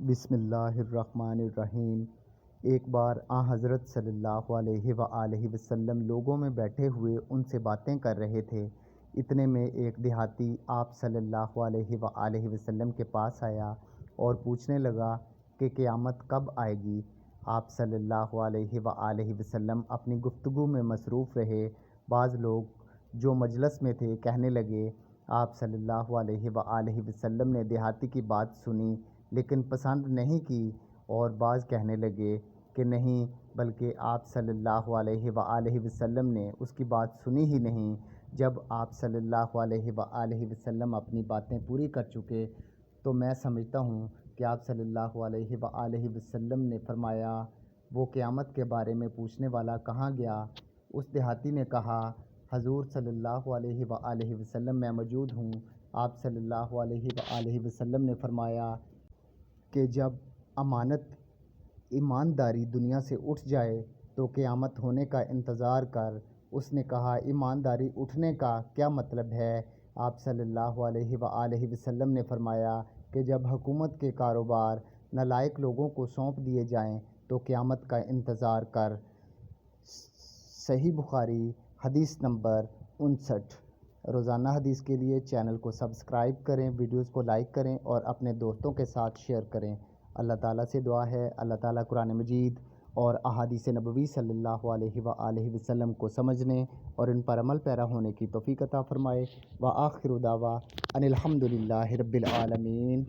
بسم اللہ الرحمن الرحیم۔ ایک بار حضرت صلی اللہ علیہ وآلہ وسلم لوگوں میں بیٹھے ہوئے ان سے باتیں کر رہے تھے۔ اتنے میں ایک دیہاتی آپ صلی اللہ علیہ وآلہ وسلم کے پاس آیا اور پوچھنے لگا کہ قیامت کب آئے گی۔ آپ صلی اللہ علیہ وآلہ وسلم اپنی گفتگو میں مصروف رہے۔ بعض لوگ جو مجلس میں تھے کہنے لگے، آپ صلی اللہ علیہ وآلہ وسلم نے دیہاتی کی بات سنی لیکن پسند نہیں کی، اور بعض کہنے لگے کہ نہیں، بلکہ آپ صلی اللہ علیہ وآلہ وسلم نے اس کی بات سنی ہی نہیں۔ جب آپ صلی اللہ علیہ وآلہ وسلم اپنی باتیں پوری کر چکے تو میں سمجھتا ہوں کہ آپ صلی اللہ علیہ وآلہ وسلم نے فرمایا، وہ قیامت کے بارے میں پوچھنے والا کہاں گیا؟ اس دیہاتی نے کہا، حضور صلی اللہ علیہ وآلہ وسلم میں موجود ہوں۔ آپ صلی اللہ علیہ وآلہ وسلم نے فرمایا کہ جب امانت ایمانداری دنیا سے اٹھ جائے تو قیامت ہونے کا انتظار کر۔ اس نے کہا، ایمانداری اٹھنے کا کیا مطلب ہے؟ آپ صلی اللہ علیہ وآلہ وسلم نے فرمایا کہ جب حکومت کے کاروبار نالائق لوگوں کو سونپ دیے جائیں تو قیامت کا انتظار کر۔ صحیح بخاری حدیث نمبر 59۔ روزانہ حدیث کے لیے چینل کو سبسکرائب کریں، ویڈیوز کو لائک کریں اور اپنے دوستوں کے ساتھ شیئر کریں۔ اللہ تعالیٰ سے دعا ہے اللہ تعالیٰ قرآن مجید اور احادیث نبوی صلی اللہ علیہ وآلہ وسلم کو سمجھنے اور ان پر عمل پیرا ہونے کی توفیق عطا فرمائے۔ وآخر دعوانا ان الحمد للہ رب العالمین۔